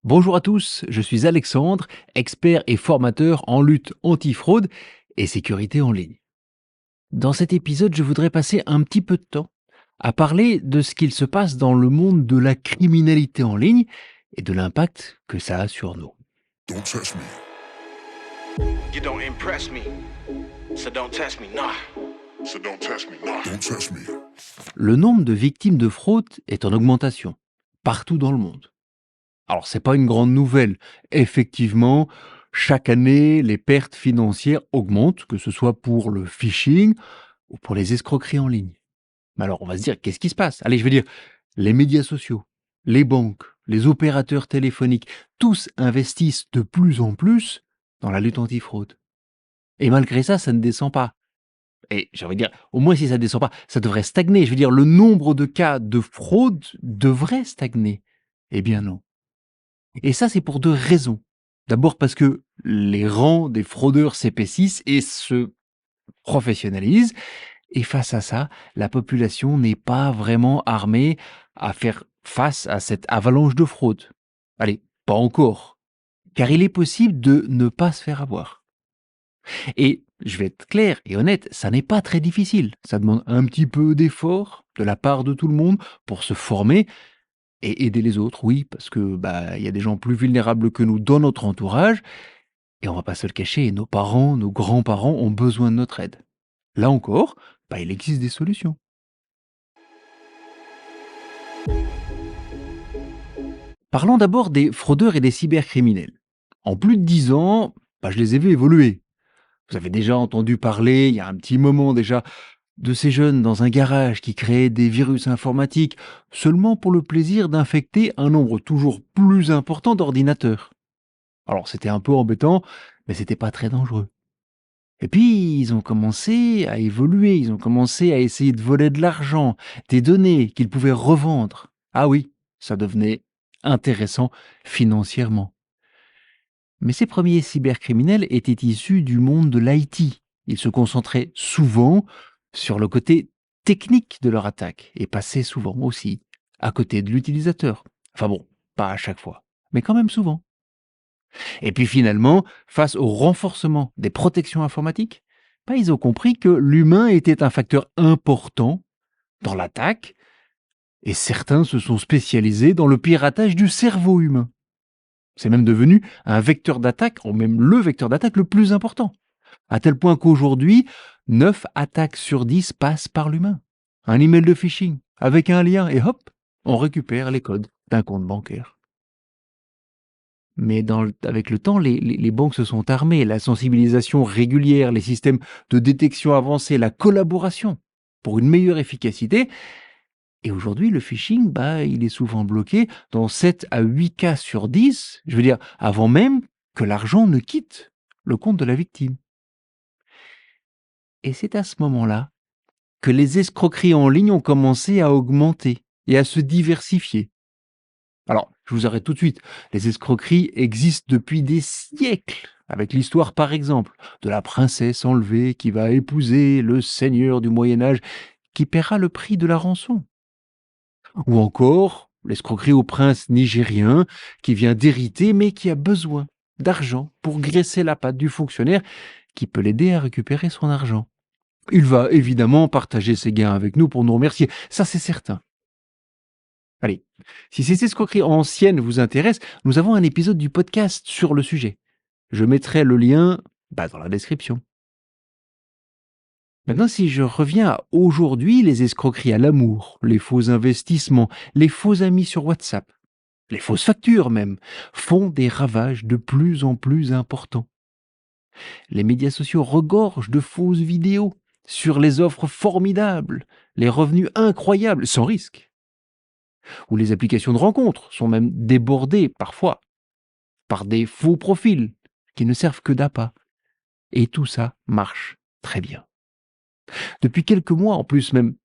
Bonjour à tous, je suis Alexandre, expert et formateur en lutte anti-fraude et sécurité en ligne. Dans cet épisode, je voudrais passer un petit peu de temps à parler de ce qu'il se passe dans le monde de la criminalité en ligne et de l'impact que ça a sur nous. Don't test me. You don't impress me, so don't test me, nah. So don't test me. Nah. Don't test me. Le nombre de victimes de fraude est en augmentation, partout dans le monde. Alors, c'est pas une grande nouvelle. Effectivement, chaque année, les pertes financières augmentent, que ce soit pour le phishing ou pour les escroqueries en ligne. Mais alors, on va se dire, qu'est-ce qui se passe? Allez, je veux dire, les médias sociaux, les banques, les opérateurs téléphoniques, tous investissent de plus en plus dans la lutte antifraude. Et malgré ça, ça ne descend pas. Et j'ai envie de dire, au moins si ça ne descend pas, ça devrait stagner. Je veux dire, le nombre de cas de fraude devrait stagner. Eh bien non. Et ça, c'est pour deux raisons. D'abord parce que les rangs des fraudeurs s'épaississent et se professionnalisent. Et face à ça, la population n'est pas vraiment armée à faire face à cette avalanche de fraude. Allez, pas encore. Car il est possible de ne pas se faire avoir. Et je vais être clair et honnête, ça n'est pas très difficile. Ça demande un petit peu d'effort de la part de tout le monde pour se former et aider les autres, oui, parce que il y a des gens plus vulnérables que nous dans notre entourage, et on va pas se le cacher, nos parents, nos grands-parents ont besoin de notre aide. Là encore, il existe des solutions. Parlons d'abord des fraudeurs et des cybercriminels. En plus de 10 ans, je les ai vus évoluer. Vous avez déjà entendu parler, il y a un petit moment déjà, de ces jeunes dans un garage qui créaient des virus informatiques seulement pour le plaisir d'infecter un nombre toujours plus important d'ordinateurs. Alors c'était un peu embêtant, mais c'était pas très dangereux. Et puis ils ont commencé à évoluer, ils ont commencé à essayer de voler de l'argent, des données qu'ils pouvaient revendre. Ah oui, ça devenait intéressant financièrement. Mais ces premiers cybercriminels étaient issus du monde de l'IT. Ils se concentraient souvent sur le côté technique de leur attaque et passaient souvent aussi à côté de l'utilisateur. Enfin bon, pas à chaque fois, mais quand même souvent. Et puis finalement, face au renforcement des protections informatiques, ils ont compris que l'humain était un facteur important dans l'attaque et certains se sont spécialisés dans le piratage du cerveau humain. C'est même devenu un vecteur d'attaque, ou même le vecteur d'attaque le plus important. À tel point qu'aujourd'hui, 9 attaques sur 10 passent par l'humain. Un email de phishing avec un lien et hop, on récupère les codes d'un compte bancaire. Mais avec le temps, les banques se sont armées. La sensibilisation régulière, les systèmes de détection avancés, la collaboration pour une meilleure efficacité. Et aujourd'hui, le phishing, il est souvent bloqué dans 7 à 8 cas sur 10, je veux dire, avant même que l'argent ne quitte le compte de la victime. Et c'est à ce moment-là que les escroqueries en ligne ont commencé à augmenter et à se diversifier. Alors, je vous arrête tout de suite. Les escroqueries existent depuis des siècles, avec l'histoire par exemple de la princesse enlevée qui va épouser le seigneur du Moyen Âge qui paiera le prix de la rançon. Ou encore l'escroquerie au prince nigérien qui vient d'hériter mais qui a besoin d'argent pour graisser la patte du fonctionnaire qui peut l'aider à récupérer son argent. Il va évidemment partager ses gains avec nous pour nous remercier, ça c'est certain. Allez, si ces escroqueries anciennes vous intéressent, nous avons un épisode du podcast sur le sujet. Je mettrai le lien dans la description. Maintenant, si je reviens à aujourd'hui, les escroqueries à l'amour, les faux investissements, les faux amis sur WhatsApp, les fausses factures même, font des ravages de plus en plus importants. Les médias sociaux regorgent de fausses vidéos sur les offres formidables, les revenus incroyables, sans risque. Ou les applications de rencontres sont même débordées parfois par des faux profils qui ne servent que d'appât. Et tout ça marche très bien. Depuis quelques mois en plus même,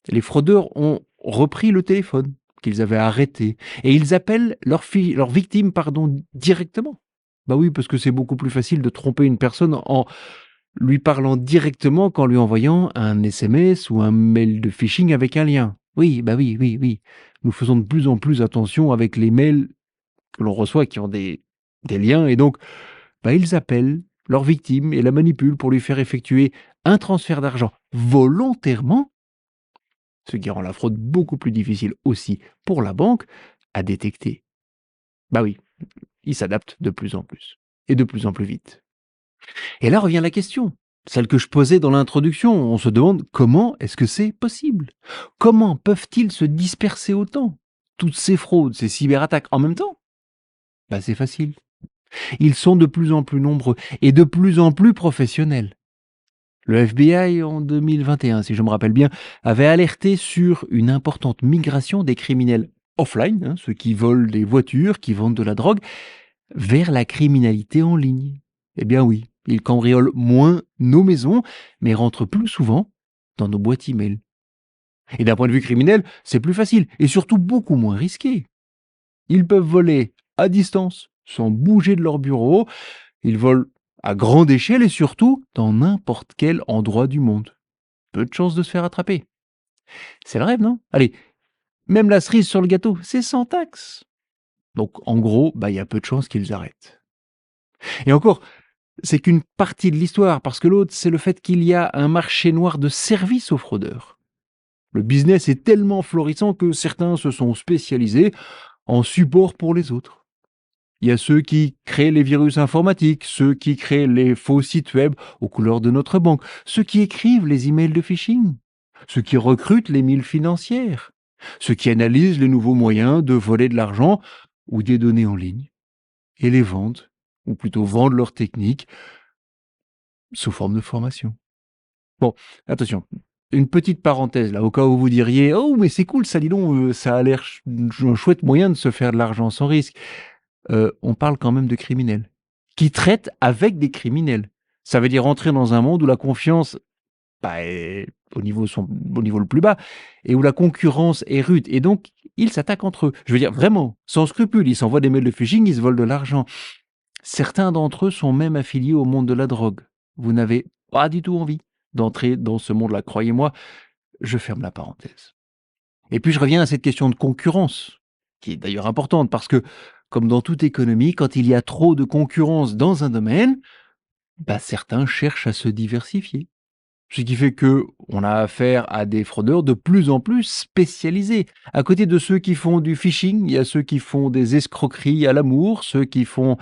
les fraudeurs ont repris le téléphone qu'ils avaient arrêté et ils appellent leurs victimes directement. Oui, parce que c'est beaucoup plus facile de tromper une personne en lui parlant directement qu'en lui envoyant un SMS ou un mail de phishing avec un lien. Oui, oui. Nous faisons de plus en plus attention avec les mails que l'on reçoit qui ont des liens et donc ils appellent leur victime et la manipulent pour lui faire effectuer un transfert d'argent volontairement, ce qui rend la fraude beaucoup plus difficile aussi pour la banque à détecter. Bah oui, ils s'adaptent de plus en plus et de plus en plus vite. Et là revient la question, celle que je posais dans l'introduction. On se demande comment est-ce que c'est possible? Comment peuvent-ils se disperser autant? Toutes ces fraudes, ces cyberattaques en même temps? C'est facile. Ils sont de plus en plus nombreux et de plus en plus professionnels. Le FBI, en 2021, si je me rappelle bien, avait alerté sur une importante migration des criminels offline, ceux qui volent des voitures, qui vendent de la drogue, vers la criminalité en ligne. Eh bien oui, ils cambriolent moins nos maisons, mais rentrent plus souvent dans nos boîtes e-mail. Et d'un point de vue criminel, c'est plus facile et surtout beaucoup moins risqué. Ils peuvent voler à distance, sans bouger de leur bureau. Ils volent à grande échelle et surtout dans n'importe quel endroit du monde. Peu de chances de se faire attraper. C'est le rêve, non? Allez, même la cerise sur le gâteau, c'est sans taxe. Donc en gros, il y a peu de chances qu'ils arrêtent. Et encore, c'est qu'une partie de l'histoire, parce que l'autre, c'est le fait qu'il y a un marché noir de services aux fraudeurs. Le business est tellement florissant que certains se sont spécialisés en support pour les autres. Il y a ceux qui créent les virus informatiques, ceux qui créent les faux sites web aux couleurs de notre banque, ceux qui écrivent les emails de phishing, ceux qui recrutent les milles financières, ceux qui analysent les nouveaux moyens de voler de l'argent ou des données en ligne et les vendent, ou plutôt vendent leurs techniques sous forme de formation. Bon, attention, une petite parenthèse là, au cas où vous diriez « Oh, mais c'est cool, ça, dis donc, ça a l'air un chouette moyen de se faire de l'argent sans risque. » On parle quand même de criminels, qui traitent avec des criminels. Ça veut dire entrer dans un monde où la confiance est au niveau le plus bas et où la concurrence est rude. Et donc, ils s'attaquent entre eux. Je veux dire, vraiment, sans scrupule. Ils s'envoient des mails de phishing, ils se volent de l'argent. Certains d'entre eux sont même affiliés au monde de la drogue. Vous n'avez pas du tout envie d'entrer dans ce monde-là, croyez-moi. Je ferme la parenthèse. Et puis je reviens à cette question de concurrence, qui est d'ailleurs importante, parce que, comme dans toute économie, quand il y a trop de concurrence dans un domaine, certains cherchent à se diversifier. Ce qui fait que on a affaire à des fraudeurs de plus en plus spécialisés. À côté de ceux qui font du phishing, il y a ceux qui font des escroqueries à l'amour, ceux qui font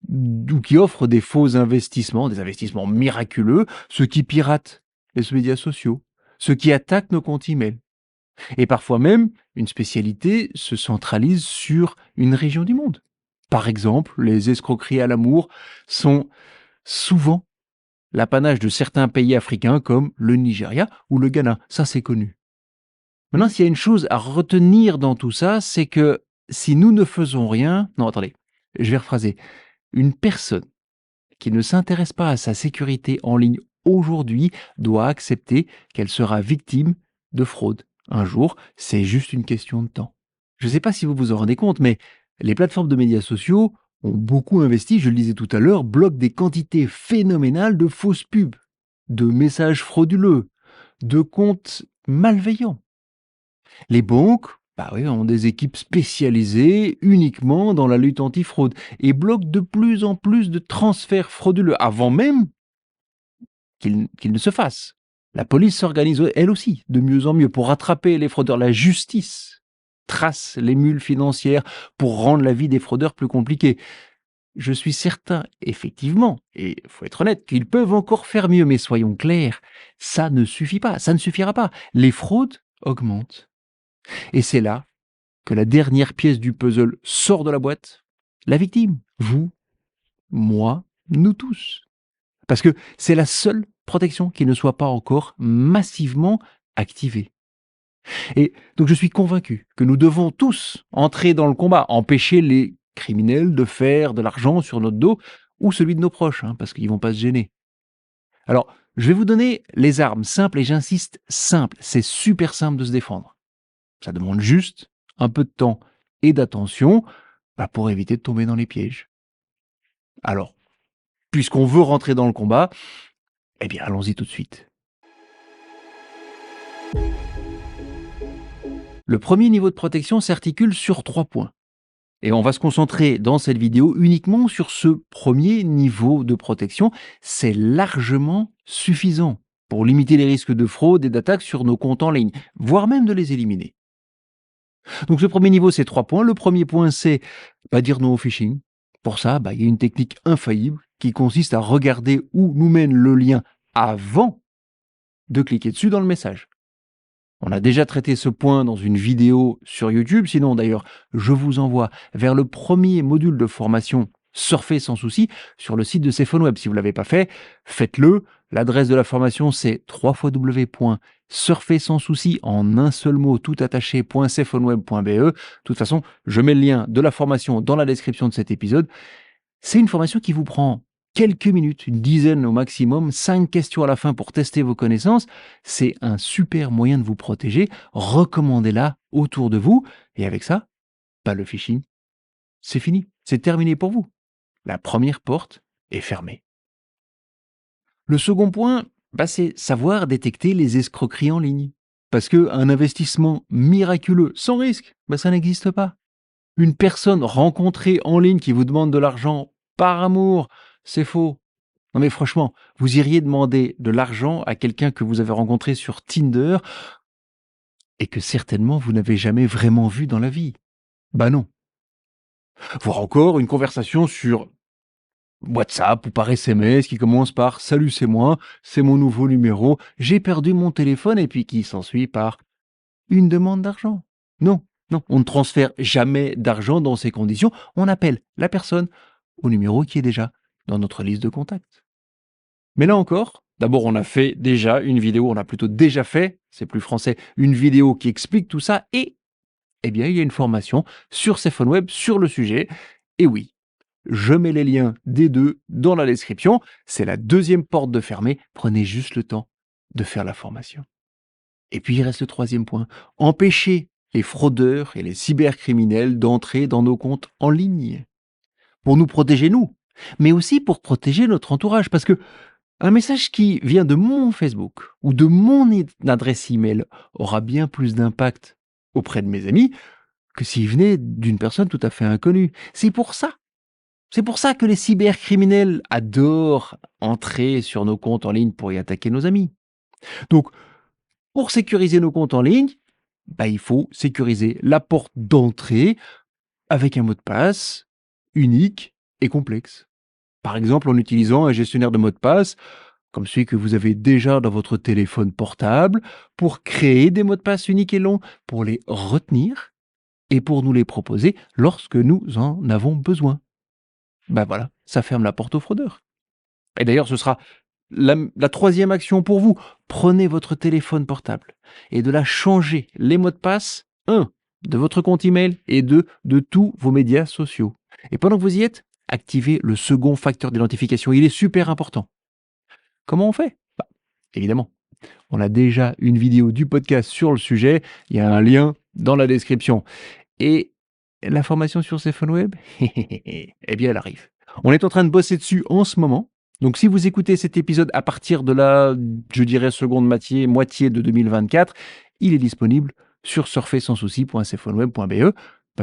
ou qui offrent des faux investissements, des investissements miraculeux, ceux qui piratent les médias sociaux, ceux qui attaquent nos comptes e-mail. Et parfois même, une spécialité se centralise sur une région du monde. Par exemple, les escroqueries à l'amour sont souvent l'apanage de certains pays africains comme le Nigeria ou le Ghana. Ça, c'est connu. Maintenant, s'il y a une chose à retenir dans tout ça, c'est que si nous ne faisons rien... Non, attendez, je vais rephraser. Une personne qui ne s'intéresse pas à sa sécurité en ligne aujourd'hui doit accepter qu'elle sera victime de fraude. Un jour, c'est juste une question de temps. Je ne sais pas si vous vous en rendez compte, mais les plateformes de médias sociaux ont beaucoup investi, je le disais tout à l'heure, bloquent des quantités phénoménales de fausses pubs, de messages frauduleux, de comptes malveillants. Les banques, ont des équipes spécialisées uniquement dans la lutte antifraude et bloquent de plus en plus de transferts frauduleux avant même qu'ils ne se fassent. La police s'organise elle aussi de mieux en mieux pour rattraper les fraudeurs. La justice trace les mules financières pour rendre la vie des fraudeurs plus compliquée. Je suis certain, effectivement, et il faut être honnête, qu'ils peuvent encore faire mieux, mais soyons clairs, ça ne suffit pas, ça ne suffira pas. Les fraudes augmentent. Et c'est là que la dernière pièce du puzzle sort de la boîte. La victime, vous, moi, nous tous. Parce que c'est la seule protection qui ne soit pas encore massivement activée. Et donc je suis convaincu que nous devons tous entrer dans le combat, empêcher les criminels de faire de l'argent sur notre dos ou celui de nos proches, parce qu'ils ne vont pas se gêner. Alors, je vais vous donner les armes simples, et j'insiste, simples. C'est super simple de se défendre. Ça demande juste un peu de temps et d'attention pour éviter de tomber dans les pièges. Alors, puisqu'on veut rentrer dans le combat, allons-y tout de suite. Le premier niveau de protection s'articule sur 3 points. Et on va se concentrer dans cette vidéo uniquement sur ce premier niveau de protection. C'est largement suffisant pour limiter les risques de fraude et d'attaque sur nos comptes en ligne, voire même de les éliminer. Donc ce premier niveau, c'est 3 points. Le premier point, c'est dire non au phishing. Pour ça, il y a une technique infaillible qui consiste à regarder où nous mène le lien avant de cliquer dessus dans le message. On a déjà traité ce point dans une vidéo sur YouTube. Sinon, d'ailleurs, je vous envoie vers le premier module de formation Surfer sans souci sur le site de CFONweb. Si vous ne l'avez pas fait, faites-le. L'adresse de la formation, c'est www.surfersanssouci en un seul mot tout attaché.cfonweb.be. De toute façon, je mets le lien de la formation dans la description de cet épisode. C'est une formation qui vous prend quelques minutes, une dizaine au maximum, 5 questions à la fin pour tester vos connaissances. C'est un super moyen de vous protéger. Recommandez-la autour de vous. Et avec ça, le phishing, c'est fini. C'est terminé pour vous. La première porte est fermée. Le second point, c'est savoir détecter les escroqueries en ligne. Parce qu'un investissement miraculeux, sans risque, ça n'existe pas. Une personne rencontrée en ligne qui vous demande de l'argent par amour, c'est faux. Non mais franchement, vous iriez demander de l'argent à quelqu'un que vous avez rencontré sur Tinder et que certainement vous n'avez jamais vraiment vu dans la vie. Non. Voire encore une conversation sur WhatsApp ou par SMS qui commence par « Salut, c'est moi, c'est mon nouveau numéro, j'ai perdu mon téléphone » et puis qui s'ensuit par une demande d'argent. Non, on ne transfère jamais d'argent dans ces conditions. On appelle la personne au numéro qui est déjà dans notre liste de contacts. Mais là encore, d'abord on a fait déjà une vidéo, on a plutôt déjà fait, c'est plus français, une vidéo qui explique tout ça et il y a une formation sur CFONweb sur le sujet. Et oui, je mets les liens des deux dans la description. C'est la deuxième porte de fermer. Prenez juste le temps de faire la formation. Et puis il reste le troisième point. Empêcher les fraudeurs et les cybercriminels d'entrer dans nos comptes en ligne. Pour nous protéger nous, mais aussi pour protéger notre entourage. Parce que un message qui vient de mon Facebook ou de mon adresse email aura bien plus d'impact auprès de mes amis que s'il venait d'une personne tout à fait inconnue. C'est pour ça que les cybercriminels adorent entrer sur nos comptes en ligne pour y attaquer nos amis. Donc, pour sécuriser nos comptes en ligne, il faut sécuriser la porte d'entrée avec un mot de passe unique et complexe. Par exemple, en utilisant un gestionnaire de mots de passe, comme celui que vous avez déjà dans votre téléphone portable, pour créer des mots de passe uniques et longs, pour les retenir et pour nous les proposer lorsque nous en avons besoin. Voilà, ça ferme la porte aux fraudeurs. Et d'ailleurs, ce sera la troisième action pour vous. Prenez votre téléphone portable et de la changer les mots de passe, 1, de votre compte email et 2, de tous vos médias sociaux. Et pendant que vous y êtes, activez le second facteur d'identification. Il est super important. Comment on fait ? Évidemment, on a déjà une vidéo du podcast sur le sujet. Il y a un lien dans la description. Et la formation sur CFONweb, elle arrive. On est en train de bosser dessus en ce moment. Donc si vous écoutez cet épisode à partir de la, je dirais, seconde moitié de 2024, il est disponible sur surfersanssouci.cfonweb.be.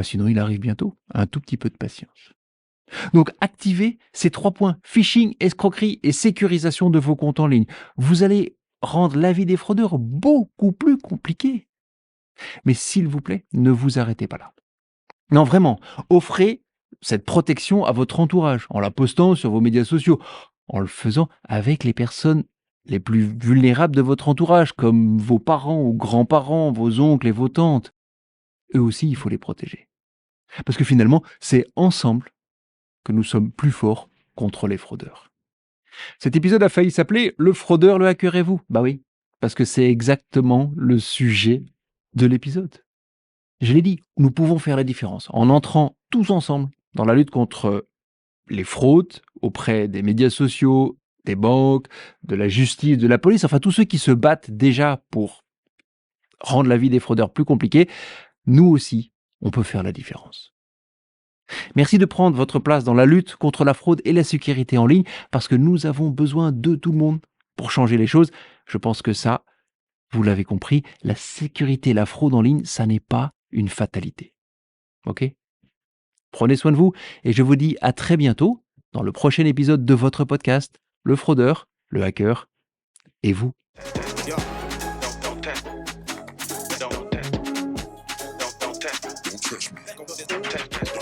Sinon, il arrive bientôt. Un tout petit peu de patience. Donc activez ces 3 points, phishing, escroquerie et sécurisation de vos comptes en ligne. Vous allez rendre la vie des fraudeurs beaucoup plus compliquée. Mais s'il vous plaît, ne vous arrêtez pas là. Non, vraiment, offrez cette protection à votre entourage en la postant sur vos médias sociaux, en le faisant avec les personnes les plus vulnérables de votre entourage, comme vos parents ou grands-parents, vos oncles et vos tantes. Eux aussi, il faut les protéger. Parce que finalement, c'est ensemble que nous sommes plus forts contre les fraudeurs. Cet épisode a failli s'appeler « Le fraudeur, le hacker et vous ». Oui, parce que c'est exactement le sujet de l'épisode. Je l'ai dit, nous pouvons faire la différence en entrant tous ensemble dans la lutte contre les fraudes auprès des médias sociaux, des banques, de la justice, de la police, enfin tous ceux qui se battent déjà pour rendre la vie des fraudeurs plus compliquée. Nous aussi, on peut faire la différence. Merci de prendre votre place dans la lutte contre la fraude et la sécurité en ligne parce que nous avons besoin de tout le monde pour changer les choses. Je pense que ça, vous l'avez compris, la sécurité et la fraude en ligne, ça n'est pas une fatalité. Ok ? Prenez soin de vous et je vous dis à très bientôt dans le prochain épisode de votre podcast, Le Fraudeur, le Hacker et vous. Yo, don't test me. Don't test me. Don't test me. Don't test me.